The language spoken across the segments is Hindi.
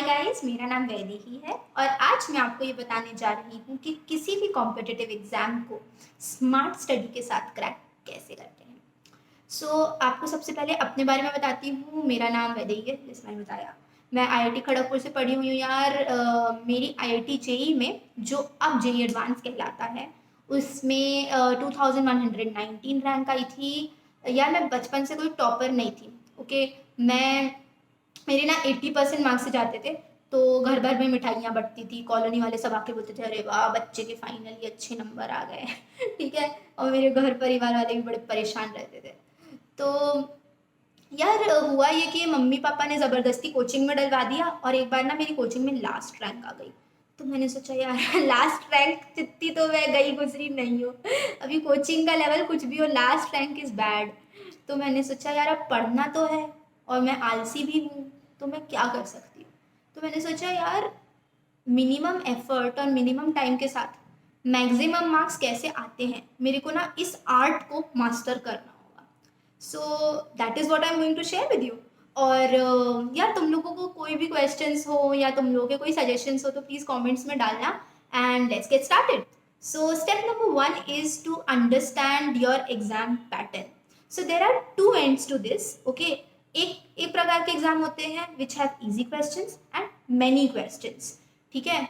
गाइस, मेरा नाम वैदी ही है और आज मैं आपको ये बताने जा रही हूँ कि किसी भी कॉम्पिटिटिव एग्जाम को स्मार्ट स्टडी के साथ क्रैक कैसे करते हैं। आपको सबसे पहले अपने बारे में बताती हूँ। मेरा नाम वैदी है, जैसे मैंने बताया। मैं आईआईटी खड़गपुर से पढ़ी हुई हूँ यार। मेरी आईआईटी जेई में, जो अब जेई एडवांस कहलाता है, उसमें 2119 रैंक आई थी। यार मैं बचपन से कोई टॉपर नहीं थी। ओके, मैं मेरे ना 80% मार्क्स से जाते थे, तो घर भर में मिठाइयाँ बंटती थी। कॉलोनी वाले सब आके बोलते थे, अरे वाह बच्चे के फाइनली अच्छे नंबर आ गए। ठीक है। और मेरे घर परिवार वाले भी बड़े परेशान रहते थे। तो यार हुआ ये कि मम्मी पापा ने ज़बरदस्ती कोचिंग में डलवा दिया और एक बार ना मेरी कोचिंग में लास्ट रैंक आ गई। तो मैंने सोचा यार लास्ट रैंक जितनी तो मैं गई गुजरी नहीं हूँ। अभी कोचिंग का लेवल कुछ भी हो, लास्ट रैंक इज़ बैड। तो मैंने सोचा यार अब पढ़ना तो है और मैं आलसी भी हूँ, तो मैं क्या कर सकती हूँ। तो मैंने सोचा यार मिनिमम एफर्ट और मिनिमम टाइम के साथ मैक्सिमम मार्क्स कैसे आते हैं, मेरे को ना इस आर्ट को मास्टर करना होगा। So that is what I am going to share with you. और यार तुम लोगों को कोई भी क्वेश्चंस हो या तुम लोगों के कोई सजेशंस हो तो प्लीज़ कमेंट्स में डालना and let's get started. So step number 1 is to understand your exam pattern. So there are two ends to this. Okay, एक प्रकार के एग्जाम होते हैं which have easy questions and many questions. ठीक है।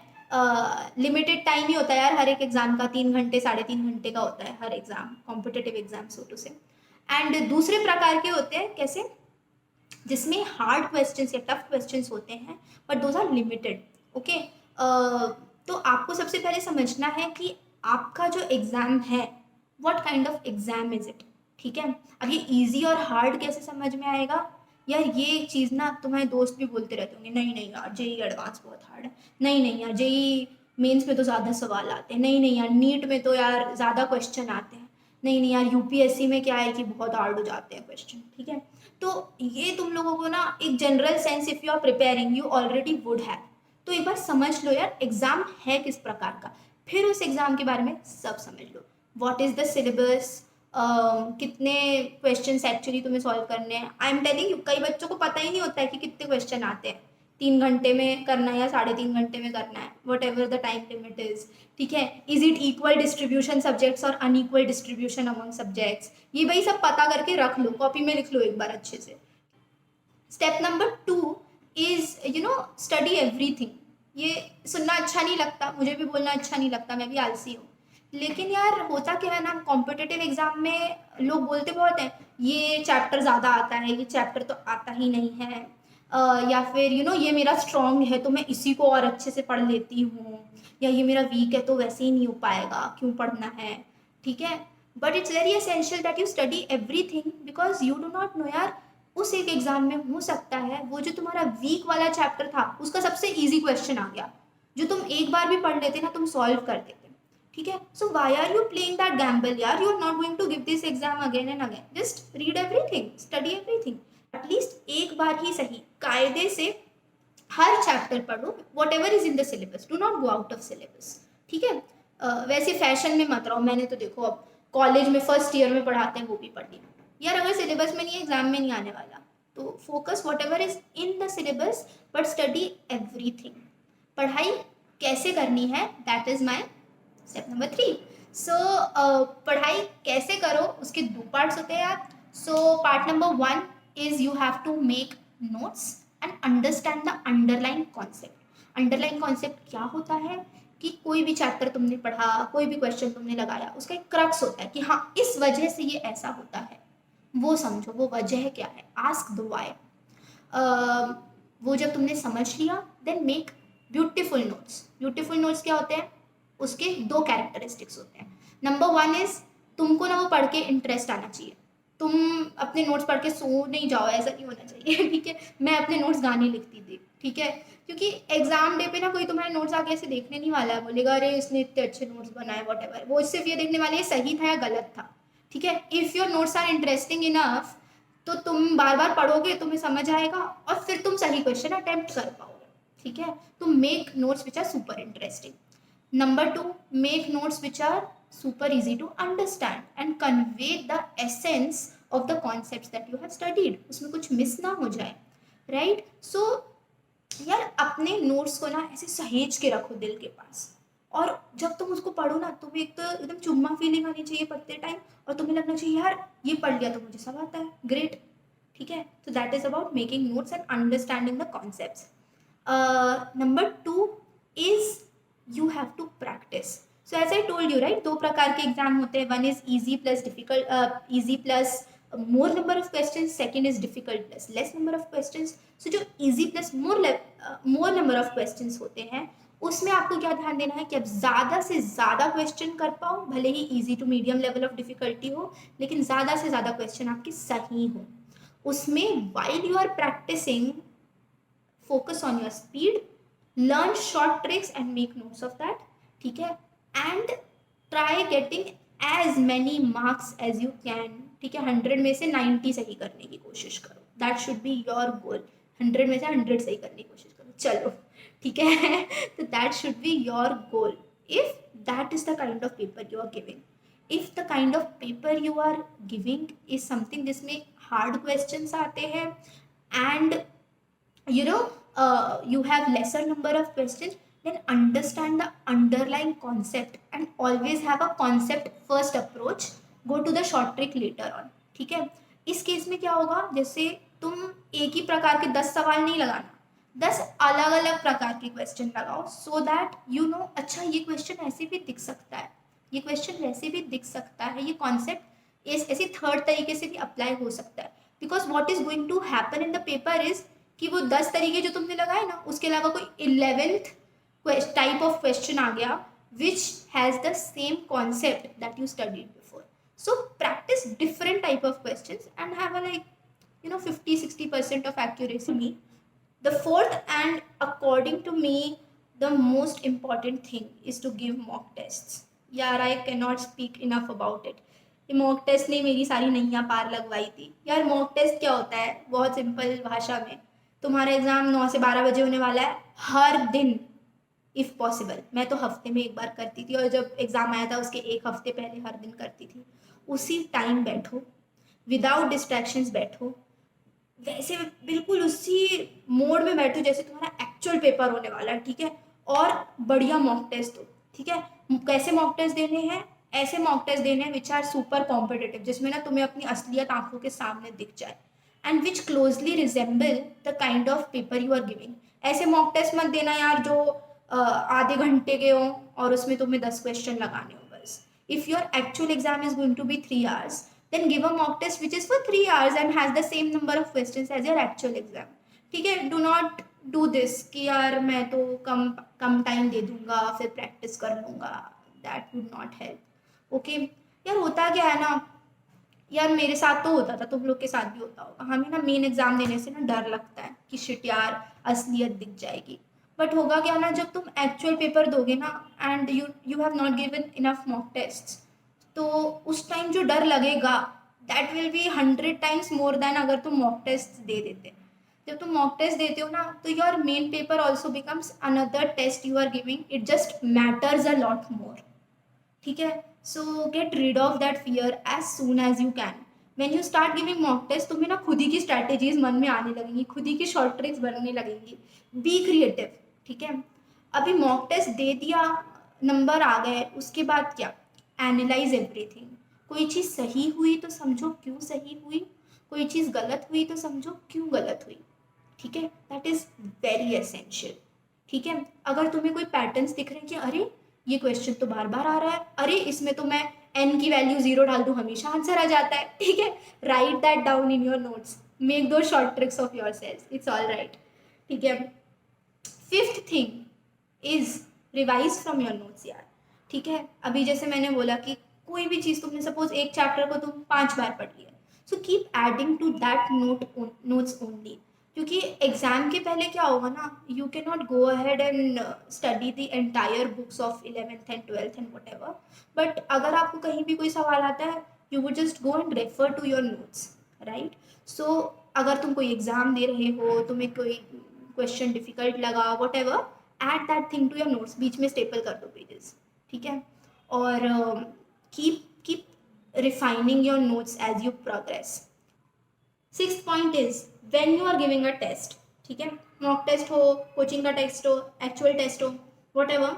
लिमिटेड टाइम ही होता है यार हर एक एग्जाम का, 3 घंटे 3.5 घंटे का होता है हर exam, competitive exam so to से। एंड दूसरे प्रकार के होते हैं कैसे, जिसमें हार्ड क्वेश्चंस या टफ क्वेश्चंस होते हैं but those are limited. Okay, तो आपको सबसे पहले समझना है कि आपका जो एग्ज़ाम है what kind of exam is it. ठीक है। अब ये इजी और हार्ड कैसे समझ में आएगा, यार ये चीज़ ना तुम्हारे दोस्त भी बोलते रहते होंगे, नहीं नहीं यार जेई एडवांस बहुत हार्ड है, नहीं नहीं यार जेई मेंस में तो ज़्यादा सवाल आते हैं, नहीं नहीं यार नीट में तो यार ज़्यादा क्वेश्चन आते हैं, नहीं नहीं यार यूपीएससी में क्या है कि बहुत हार्ड हो जाते हैं क्वेश्चन। ठीक है। तो ये तुम लोगों को ना एक general sense, if you are preparing you already would have. तो एक बार समझ लो यार एग्ज़ाम है किस प्रकार का, फिर उस एग्ज़ाम के बारे में सब समझ लो। व्हाट इज़ द सिलेबस, कितने क्वेश्चन एक्चुअली तुम्हें सॉल्व करने हैं। आई एम टेलिंग यू, कई बच्चों को पता ही नहीं होता है कि कितने क्वेश्चन आते हैं, 3 घंटे में करना है या 3.5 घंटे में करना है, what ever the time limit is. ठीक है। Is it equal distribution subjects और अनइक्वल डिस्ट्रीब्यूशन अमंग सब्जेक्ट्स, ये भाई सब पता करके रख लो, कॉपी में लिख लो एक बार अच्छे से। Step number 2 is study everything. ये सुनना अच्छा नहीं लगता, मुझे भी बोलना अच्छा नहीं लगता, मैं भी आलसी हूँ। लेकिन यार होता क्या है ना, कॉम्पिटिटिव एग्जाम में लोग बोलते बहुत हैं ये चैप्टर ज़्यादा आता है, ये चैप्टर तो आता ही नहीं है। या फिर ये मेरा स्ट्रॉन्ग है तो मैं इसी को और अच्छे से पढ़ लेती हूँ, या ये मेरा वीक है तो वैसे ही नहीं हो पाएगा, क्यों पढ़ना है। ठीक है। But it's very essential that you study everything, because you do not know यार उस एक एग्जाम में हो सकता है वो जो तुम्हारा वीक वाला चैप्टर था उसका सबसे इजी क्वेश्चन आ गया, जो तुम एक बार भी पढ़ लेते ना तुम सॉल्व कर देते। ठीक है। So why are you playing that gamble यार, you are not going to give this exam again and again, just read everything, study everything. At least एक बार ही सही कायदे से हर चैप्टर पढ़ो, whatever is in the syllabus, do not go out of syllabus. ठीक है। वैसे फैशन में मत रहो, मैंने तो देखो अब कॉलेज में फर्स्ट ईयर में पढ़ाते हैं वो भी पढ़ लिया यार, अगर सिलेबस में नहीं है एग्जाम में नहीं आने वाला, तो focus whatever is in the syllabus but study everything. पढ़ाई कैसे करनी है, that is my step number 3। So पढ़ाई कैसे करो उसके 2 पार्ट्स होते हैं यार। So part number 1 is you have to make notes and understand the underline concept. Underline concept क्या होता है कि कोई भी चैप्टर तुमने पढ़ा, कोई भी क्वेश्चन तुमने लगाया, उसका एक क्रक्स होता है कि हाँ इस वजह से ये ऐसा होता है, वो समझो वो वजह क्या है, आस्क द व्हाई। वो जब तुमने समझ लिया then make beautiful notes. Beautiful notes क्या होते हैं, उसके 2 कैरेक्टरिस्टिक्स होते हैं। नंबर 1 इज तुमको ना वो पढ़ के इंटरेस्ट आना चाहिए, तुम अपने नोट्स पढ़ के सो नहीं जाओ, ऐसा नहीं होना चाहिए। ठीक है। मैं अपने नोट्स गाने लिखती थी। ठीक है। क्योंकि एग्जाम डे पे ना कोई तुम्हारे नोट्स आके ऐसे देखने नहीं वाला है, बोलेगा अरे इसने इतने अच्छे नोट्स बनाए वॉट एवर, वो सिर्फ ये देखने वाले सही था या गलत था। ठीक है। If your notes are interesting enough तो तुम बार बार पढ़ोगे, तुम्हें समझ आएगा और फिर तुम सही क्वेश्चन अटेम्प्ट कर पाओगे। ठीक है। तो make notes which are super interesting. Number 2, make notes which are super easy to understand and convey the essence of the concepts that you have studied. उसमें कुछ मिस ना हो जाए, राइट। सो यार अपने नोट्स को ना ऐसे सहेज के रखो दिल के पास, और जब तुम उसको पढ़ो ना, तुम्हें एक तो एकदम चुम्मा फीलिंग आनी चाहिए पढ़ते टाइम, और तुम्हें लगना चाहिए यार ये पढ़ लिया तो मुझे सब आता है, ग्रेट। ठीक है, तो that is about making notes and understanding the concepts. Number 2 is you have to practise. So as I told you right, दो प्रकार के एग्जाम होते हैं, one is easy plus difficult, easy plus more number of questions, second is difficult plus less number of questions. So जो easy plus more number of questions होते हैं, उसमें आपको क्या ध्यान देना है कि आप ज़्यादा से ज़्यादा क्वेश्चन कर पाओ, भले ही easy to medium level of difficulty हो, लेकिन ज़्यादा से ज़्यादा क्वेश्चन आपके सही हो। उसमें while you are practising, focus on your speed, learn short tricks and make notes of that. ठीक है, and try getting as many marks as you can. ठीक है, 100 में से 90 सही करने की कोशिश करो, दैट शुड बी योर गोल। 100 में से 100 सही करने की कोशिश करो, चलो ठीक है तो that should be your goal if that is the kind of paper you are giving. If the kind of paper you are giving is something जिसमें हार्ड क्वेश्चंस आते हैं and you know you have lesser number of questions, then understand the underlying concept and always have a concept first approach, go to the short trick later on। ठीक है, इस केस में क्या होगा, जैसे तुम एक ही प्रकार के 10 सवाल नहीं लगाना, 10 अलग अलग प्रकार के क्वेश्चन लगाओ, सो दैट यू नो अच्छा ये क्वेश्चन ऐसे भी दिख सकता है, ये क्वेश्चन वैसे भी दिख सकता है, ये कॉन्सेप्ट ऐसे थर्ड तरीके से भी अप्लाई हो सकता है। Because what is going to happen in the paper is कि वो 10 तरीके जो तुमने लगाए ना, उसके अलावा कोई 11th टाइप ऑफ क्वेश्चन आ गया which has the same concept that you studied before. So practice different type of questions and have a like 50-60% of accuracy me। The fourth and according to me the most important thing is to give mock tests। यार I cannot speak enough about it। ये मॉक टेस्ट ने मेरी सारी नैया पार लगवाई थी यार। मॉक टेस्ट क्या होता है, बहुत सिंपल भाषा में, तुम्हारा एग्जाम 9 से 12 बजे होने वाला है हर दिन इफ़ पॉसिबल। मैं तो हफ्ते में एक बार करती थी, और जब एग्ज़ाम आया था उसके एक हफ्ते पहले हर दिन करती थी। उसी टाइम बैठो, विदाउट डिस्ट्रैक्शंस बैठो, वैसे बिल्कुल उसी मोड में बैठो जैसे तुम्हारा एक्चुअल पेपर होने वाला है। ठीक है, और बढ़िया मॉक टेस्ट दो। ठीक है, कैसे मॉक टेस्ट देने हैं, ऐसे मॉक टेस्ट देने हैं विच आर सुपर कॉम्पिटिटिव, जिसमें ना तुम्हें अपनी असलियत आंखों के सामने दिख जाए and which closely resemble the kind of paper you are giving. ऐसे मॉक टेस्ट मत देना यार जो आधे घंटे के हों और उसमें तुम्हें 10 क्वेश्चन लगाने हो बस। If your actual exam is going to be 3 hours, then give a mock test which is for 3 hours and has the same number of questions as your actual exam। ठीक है, do not do this कि यार मैं तो कम टाइम दे दूंगा फिर प्रैक्टिस कर लूँगा, that would not help। Okay यार, होता क्या है ना यार, मेरे साथ तो होता था, तुम लोग के साथ भी होता होगा, हमें ना मेन एग्जाम देने से ना डर लगता है कि शिट यार असलियत दिख जाएगी। बट होगा क्या ना, जब तुम एक्चुअल पेपर दोगे ना and you have not given enough mock test, तो उस टाइम जो डर लगेगा that will be 100 times more than अगर तुम मॉक टेस्ट दे देते। जब तुम मॉक टेस्ट देते हो ना, तो your main paper also becomes another test you are giving, it just matters a lot more. ठीक है, so get rid of that fear as soon as you can. When you start giving mock test, तुम्हें ना खुद ही की स्ट्रैटेजीज मन में आने लगेंगी, खुद ही की शॉर्ट ट्रिक्स बनने लगेंगी। Be creative. ठीक है, अभी मॉक टेस्ट दे दिया, नंबर आ गए, उसके बाद क्या, एनालाइज एवरीथिंग। कोई चीज़ सही हुई तो समझो क्यों सही हुई, कोई चीज़ गलत हुई तो समझो क्यों गलत हुई। ठीक है, दैट इज़ वेरी एसेंशियल। ठीक है, अगर तुम्हें कोई पैटर्न्स दिख रहे हैं कि अरे ये क्वेश्चन तो बार बार आ रहा है, अरे इसमें तो मैं n की वैल्यू 0 डाल दूँ हमेशा आंसर आ जाता है। ठीक है, write that down in your notes, make two short tricks of yourself, it's all right. ठीक है, fifth thing is revise from your notes यार। ठीक है, अभी जैसे मैंने बोला कि कोई भी चीज़ तुमने सपोज एक चैप्टर को तुम 5 बार पढ़ लिया, so keep adding to that notes only. क्योंकि एग्जाम के पहले क्या होगा ना, you can not go ahead and study the entire books of 11th and 12th and whatever, but अगर आपको कहीं भी कोई सवाल आता है, you would just go and refer to your notes, right. So अगर तुम कोई एग्जाम दे रहे हो, तुम्हें कोई क्वेश्चन डिफिकल्ट लगा, whatever, add that thing to your notes, बीच में स्टेपल कर दो पेजेस। ठीक है, और keep refining your notes as you progress. Sixth point is when you are giving a test. ठीक है, मॉक टेस्ट हो, कोचिंग का टेस्ट हो, एक्चुअल टेस्ट हो, व्हाटएवर,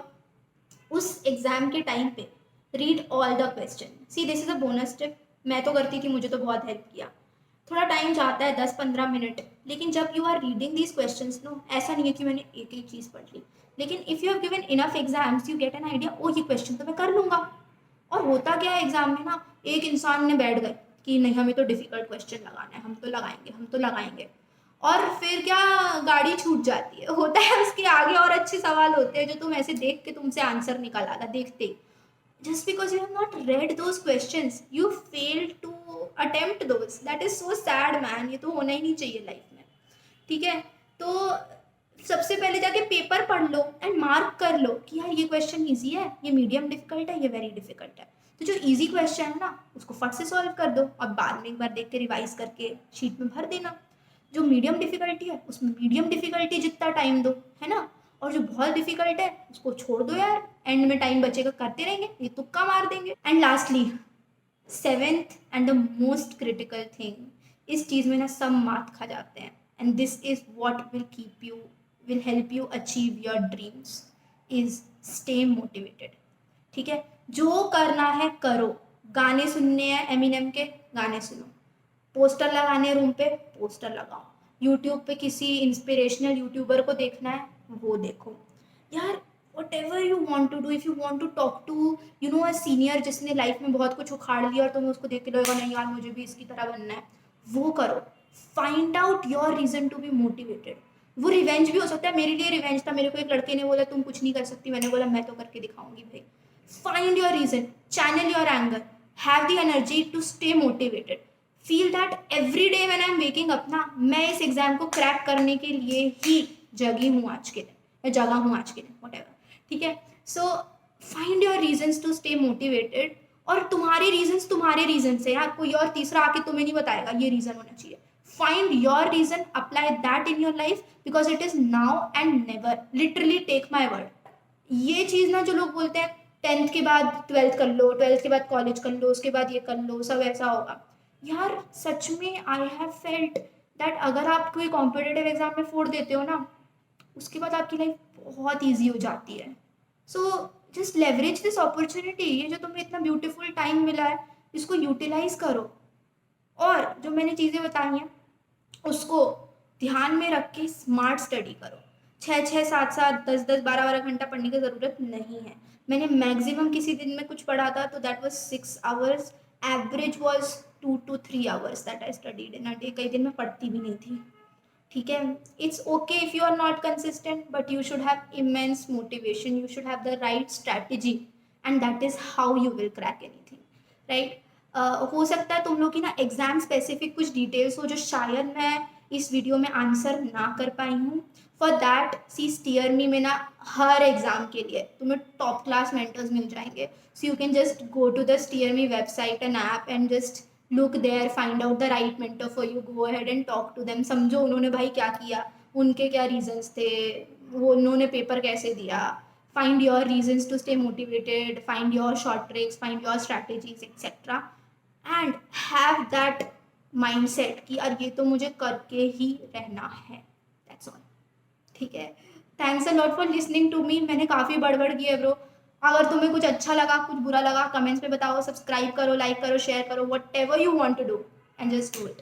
उस एग्जाम के टाइम पे read all the question. See this is a bonus tip, मैं तो करती थी, मुझे तो बहुत हेल्प किया। थोड़ा टाइम जाता है 10-15 मिनट, लेकिन जब you are reading these question no, ऐसा नहीं है कि मैंने एक एक चीज़ पढ़ ली, लेकिन if you have given enough exams you get an idea, ओ ये क्वेश्चन तो मैं कर लूँगा। और होता क्या है एग्जाम में ना, एक इंसान ने बैठ गए कि नहीं हमें तो डिफिकल्ट क्वेश्चन लगाना है, हम तो लगाएंगे, हम तो लगाएंगे, और फिर क्या, गाड़ी छूट जाती है। होता है उसके आगे और अच्छे सवाल होते हैं जो तुम ऐसे देख के तुमसे आंसर निकल आता देखते ही। Just because you have not read those questions you failed to attempt those, that is so sad man, ये तो होना ही नहीं चाहिए लाइफ में। ठीक है, तो सबसे पहले जाके पेपर पढ़ लो एंड मार्क कर लो कि यार ये क्वेश्चन इजी है, ये मीडियम डिफिकल्ट है, ये वेरी डिफिकल्ट है। तो जो इजी क्वेश्चन है ना उसको फट से सॉल्व कर दो और बाद में एक बार देख के रिवाइज करके शीट में भर देना। जो मीडियम डिफिकल्टी है उसमें मीडियम डिफिकल्टी जितना टाइम दो, है ना, और जो बहुत डिफिकल्ट है उसको छोड़ दो यार, एंड में टाइम बचेगा करते रहेंगे, ये तुक्का मार देंगे। And lastly, seventh and the most critical thing, इस चीज़ में ना सब मात खा जाते हैं, and this is what will help you achieve your dreams, is stay motivated. ठीक है, जो करना है करो, गाने सुनने हैं एमिनेम के, गाने सुनो, पोस्टर लगाने रूम पे, पोस्टर लगाओ, यूट्यूब पे किसी इंस्पिरेशनल यूट्यूबर को देखना है वो देखो यार, whatever you want to do. If you want to talk to a senior जिसने लाइफ में बहुत कुछ उखाड़ लिया और तुम्हें उसको देख के लगेगा नहीं यार मुझे भी इसकी तरह बनना है, वो करो। Find out your reason to be motivated. वो रिवेंज भी हो सकता है, मेरे लिए रिवेंज था, मेरे को एक लड़के ने बोला तुम कुछ नहीं कर सकती, मैंने बोला मैं तो करके दिखाऊंगी भाई। Find your reason, channel your anger, have the energy to stay motivated, feel that every day when I am waking up ना, मैं इस एग्जाम को क्रैक करने के लिए ही जगी हूँ आज के दिन, या जगा हूँ आज के दिन, व्हाटएवर। ठीक है, so find your reasons to stay motivated, और तुम्हारे रीजन से यार, कोई और तीसरा आके तुम्हें नहीं बताएगा ये रीजन होना चाहिए। Find your reason, apply that in your life, because it is now and never, literally take my word. ये चीज़ ना जो लोग बोलते हैं 10th के बाद 12th कर लो, 12th के बाद कॉलेज कर लो, उसके बाद ये कर लो, सब ऐसा होगा, यार सच में आई हैव फेल्ट दैट अगर आप कोई कॉम्पिटेटिव एग्जाम में फोड़ देते हो ना, उसके बाद आपकी लाइफ बहुत ईजी हो जाती है। So just leverage this opportunity, ये जो तुम्हें इतना ब्यूटीफुल टाइम मिला है इसको यूटिलाइज करो, और जो मैंने चीज़ें बताई हैं उसको ध्यान में रख के स्मार्ट स्टडी करो। 6-6, 7-7, 10-10, 12-12 घंटा पढ़ने की ज़रूरत नहीं है। मैंने मैक्सिमम किसी दिन में कुछ पढ़ा था तो that was 6 hours, average was 2 to 3 hours that I studied in a day. कई दिन में पढ़ती भी नहीं थी। ठीक है, it's okay if you are not consistent, but you should have immense motivation, you should have the right strategy, and that is how you will crack anything, right. हो सकता है तुम लोग की ना एग्जाम स्पेसिफिक कुछ डिटेल्स हो जो शायद मैं इस वीडियो में आंसर ना कर पाई हूँ। फॉर दैट सी स्टीयर मी में ना हर एग्जाम के लिए तुम्हें टॉप क्लास मेंटर्स मिल जाएंगे, so you can just go to the Steer Me website and app and just look there, find out the right mentor for you, go ahead and talk to them, समझो उन्होंने भाई क्या किया, उनके क्या रीजंस थे, वो उन्होंने पेपर कैसे दिया। Find your reasons to stay motivated, find your short tricks, find your strategies etcetera, and have that mindset कि यार ये तो मुझे करके ही रहना है, दैट्स ऑल। ठीक है, thanks a lot for listening to me, मैंने काफ़ी बड़बड़ की है ब्रो। अगर तुम्हें कुछ अच्छा लगा कुछ बुरा लगा कमेंट्स में बताओ, सब्सक्राइब करो, लाइक करो, शेयर करो, whatever you want to do, and just do it.